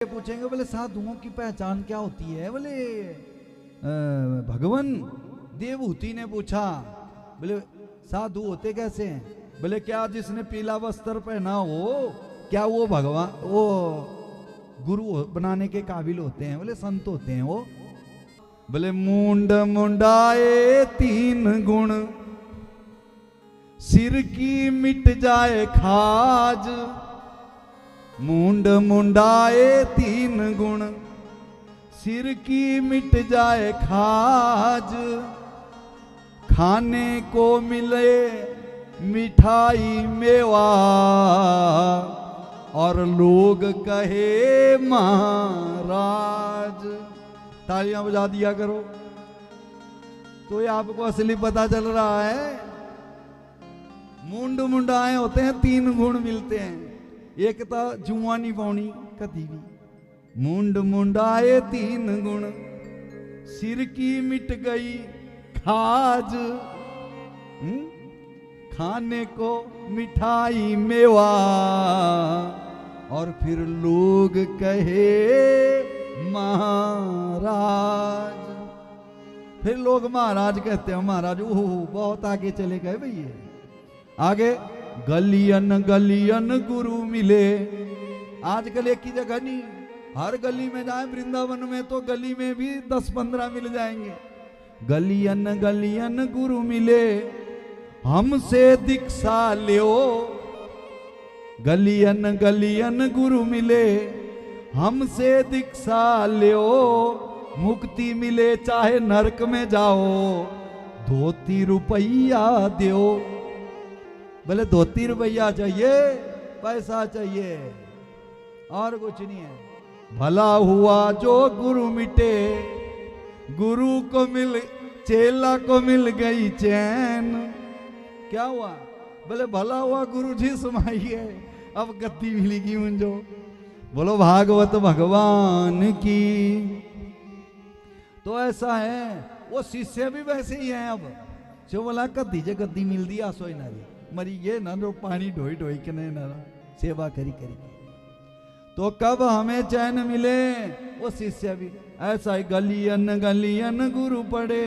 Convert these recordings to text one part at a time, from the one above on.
पूछेंगे बोले साधुओं की पहचान क्या होती है? बोले भगवान देवहूति ने पूछा, बोले साधु होते कैसे हैं? बोले क्या जिसने पीला वस्त्र पहना हो क्या वो भगवान वो गुरु बनाने के काबिल होते हैं? बोले संत होते हैं वो। बोले मुंड मुंडाए तीन गुण, सिर की मिट जाए खाज। मुंड मुंडाए तीन गुण, सिर की मिट जाए खाज। खाने को मिले मिठाई मेवा, और लोग कहे महाराज। तालियां बजा दिया करो तो ये आपको असली पता चल रहा है। मुंड मुंडाए होते हैं, तीन गुण मिलते हैं। एक तो जुआ नहीं पानी कभी भी। मुंड मुंडाए तीन गुण, सिर की मिट गई खाज। खाने को मिठाई मेवा, और फिर लोग कहे महाराज। फिर लोग महाराज कहते हैं। महाराज ओह बहुत आगे चले गए भैया। आगे गलियन गलियन गुरु मिले। आजकल एक ही जगह नहीं, हर गली में जाए वृंदावन में तो गली में भी 10-15 मिल जाएंगे। गलियन गलियन गुरु मिले, हमसे दीक्षा लियो। गलियन गलियन गुरु मिले, हमसे दीक्षा लियो। मुक्ति मिले चाहे नरक में जाओ, धोती रुपया दो। बोले धोती रुपया चाहिए, पैसा चाहिए और कुछ नहीं है। भला हुआ जो गुरु मिटे, गुरु को मिल चेला को मिल गई चैन। क्या हुआ? बोले भला हुआ गुरु जी समाइए, अब गद्दी मिलेगी मुझो। बोलो भागवत भगवान की। तो ऐसा है, वो शिष्य भी वैसे ही हैं। अब जो बोला गद्दी जे गद्दी मिल दी आसोई नारी मरी ये ना रो पानी ढोई ढोई के नहीं ना सेवा करी करी। तो कब हमें चैन मिले? वो शिष्य भी ऐसा ही गलियन गलियन गुरु पड़े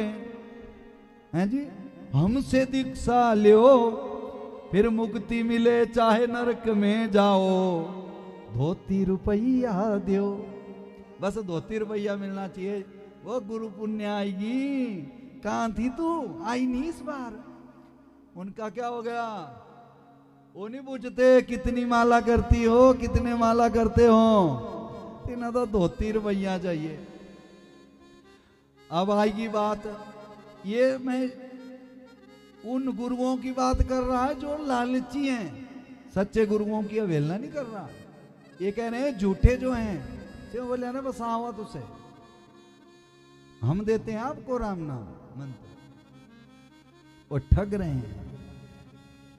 हैं जी। हमसे दीक्षा लियो, फिर मुक्ति मिले चाहे नरक में जाओ, धोती रुपया दो। बस धोती रुपया मिलना चाहिए, वो गुरु पुण्य आएगी। कहां थी तू? आई नहीं इस बार। उनका क्या हो गया? वो नहीं पूछते कितनी माला करती हो, कितने माला करते हो। इन्हें तो धोती रुपया चाहिए। अब आएगी बात, ये मैं उन गुरुओं की बात कर रहा है जो लालची हैं। सच्चे गुरुओं की अवहेलना नहीं कर रहा। ये कह रहे हैं झूठे जो हैं, क्यों बोले ना बस आवा तुझसे हम देते हैं आपको राम नाम मंत्र, वो ठग रहे हैं।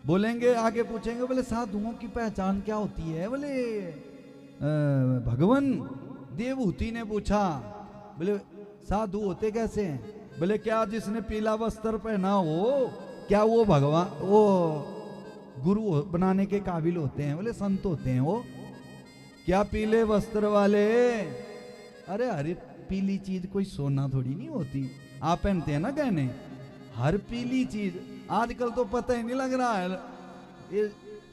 बोलेंगे आगे पूछेंगे बोले साधुओं की पहचान क्या होती है? बोले भगवान देवहूति ने पूछा, बोले साधु होते कैसे हैं? बोले क्या जिसने पीला वस्त्र पहना हो क्या वो भगवान वो गुरु बनाने के काबिल होते हैं? बोले संत होते हैं वो। क्या पीले वस्त्र वाले? अरे हरे पीली चीज कोई सोना थोड़ी नहीं होती। आप पहनते हैं ना गहने, हर पीली चीज आजकल तो पता ही नहीं लग रहा है। ये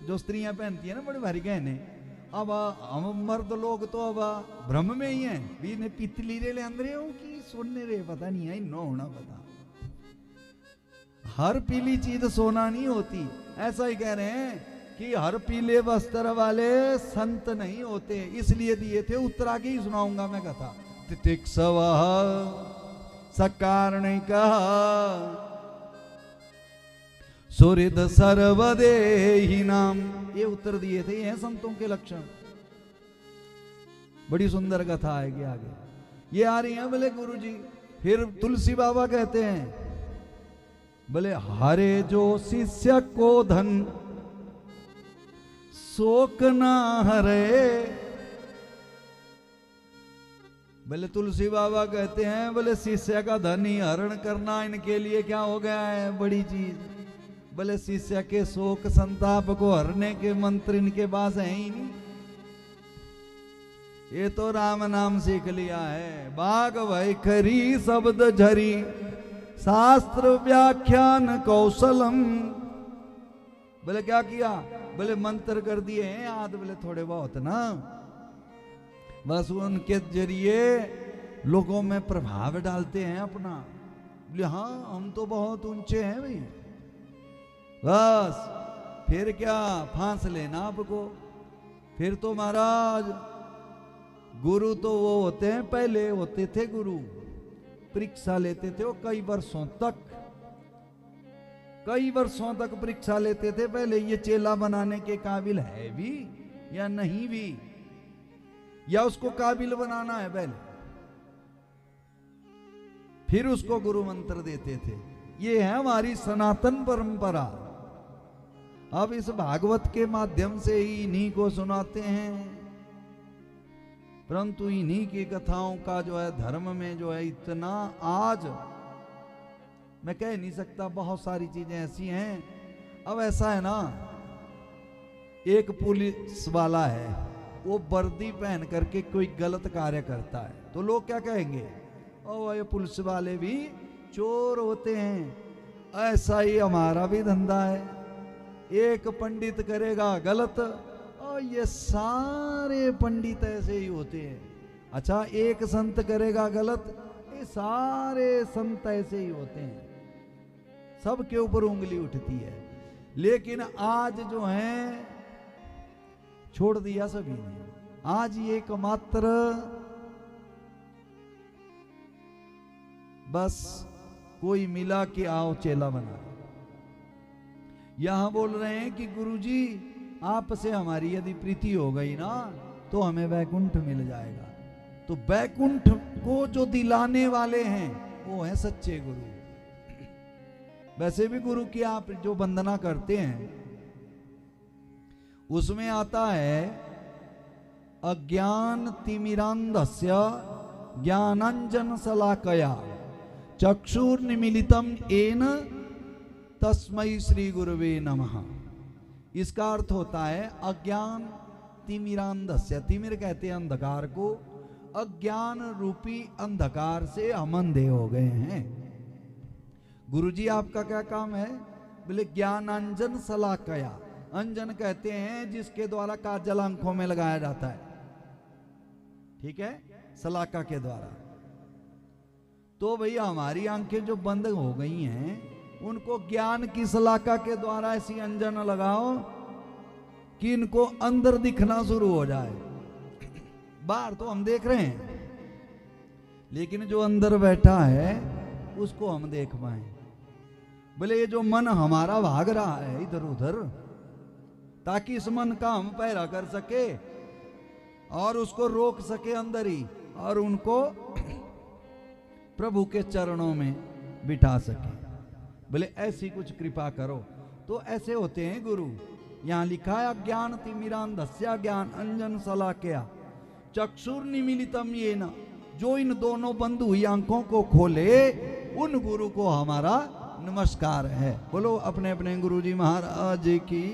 जो स्त्रियां पहनती है ना बड़े भारी गहने, अब हम मर्द लोग तो अब भ्रम में ही हैं। भी ने पितली रे ले अंदर हो कि सोने रे पता नहीं है, नो होना पता। हर पीली चीज सोना नहीं होती। ऐसा ही कह रहे हैं कि हर पीले वस्त्र वाले संत नहीं होते, इसलिए दिए थे। उत्तरा की सुनाऊंगा मैं कथा। तितिक्षव सकारणिका सुहृद सर्वदेहि नाम, ये उत्तर दिए थे। ये हैं संतों के लक्षण। बड़ी सुंदर कथा आएगी आगे। ये आ रही है बोले गुरु जी। फिर तुलसी बाबा कहते हैं, बोले हरे जो शिष्य को धन शोक ना हरे। बोले तुलसी बाबा कहते हैं, बोले शिष्य का धन ही हरण करना इनके लिए क्या हो गया है बड़ी चीज। बोले शिष्य के शोक संताप को हरने के मंत्र इनके पास है ही नहीं। ये तो राम नाम सीख लिया है। बाग भय खरी शब्द झरी शास्त्र व्याख्यान कौशलम। बोले क्या किया? बोले मंत्र कर दिए हैं आद, बोले थोड़े बहुत ना, बस उनके जरिए लोगों में प्रभाव डालते हैं अपना। बोले हाँ हम तो बहुत ऊंचे हैं भाई, बस फिर क्या फांस लेना आपको। फिर तो महाराज गुरु तो वो होते हैं, पहले होते थे गुरु, परीक्षा लेते थे वो कई वर्षों तक परीक्षा लेते थे पहले, ये चेला बनाने के काबिल है भी या नहीं भी, या उसको काबिल बनाना है पहले, फिर उसको गुरु मंत्र देते थे। ये है हमारी सनातन परंपरा। अब इस भागवत के माध्यम से ही इन्हीं को सुनाते हैं, परंतु इन्हीं की कथाओं का जो है धर्म में जो है इतना, आज मैं कह नहीं सकता, बहुत सारी चीजें ऐसी हैं। अब ऐसा है ना, एक पुलिस वाला है, वो वर्दी पहन करके कोई गलत कार्य करता है तो लोग क्या कहेंगे? ओ ये पुलिस वाले भी चोर होते हैं। ऐसा ही हमारा भी धंधा है, एक पंडित करेगा गलत और ये सारे पंडित ऐसे ही होते हैं। अच्छा एक संत करेगा गलत, ये सारे संत ऐसे ही होते हैं, सबके ऊपर उंगली उठती है। लेकिन आज जो है छोड़ दिया सभी ने, आज ये एकमात्र बस कोई मिला कि आओ चेला बना। यहां बोल रहे हैं कि गुरुजी आपसे हमारी यदि प्रीति हो गई ना तो हमें वैकुंठ मिल जाएगा। तो वैकुंठ को जो दिलाने वाले हैं वो है सच्चे गुरु। वैसे भी गुरु की आप जो वंदना करते हैं उसमें आता है अज्ञान तिमिरांधस्य ज्ञानांजन शलाकया चक्षुर्निमीलितम येन तस्मै श्री गुरुवे नमः। इसका अर्थ होता है अज्ञान तिमिरांधस्य, तिमिर कहते हैं अंधकार को, अज्ञान रूपी अंधकार से हम अंधे हो गए हैं। गुरुजी आपका क्या काम है? बोले ज्ञानांजन शलाकया। अंजन कहते हैं जिसके द्वारा काजल आंखों में लगाया जाता है, ठीक है, शलाका के द्वारा। तो भैया हमारी आंखें जो बंद हो गई हैं उनको ज्ञान की शलाका के द्वारा ऐसी अंजन लगाओ कि इनको अंदर दिखना शुरू हो जाए। बाहर तो हम देख रहे हैं लेकिन जो अंदर बैठा है उसको हम देख पाए। बोले ये जो मन हमारा भाग रहा है इधर उधर, ताकि इस मन का हम पहरा कर सके और उसको रोक सके अंदर ही, और उनको प्रभु के चरणों में बिठा सके। बोले ऐसी कुछ कृपा करो। तो ऐसे होते हैं गुरु। यहां लिखा है ज्ञान तिमिरांधस्य ज्ञान अंजन शलाकया चक्षुर्निमीलितम येन। जो इन दोनों बंद हुई आंखों को खोले उन गुरु को हमारा नमस्कार है। बोलो अपने अपने गुरु जी महाराज की।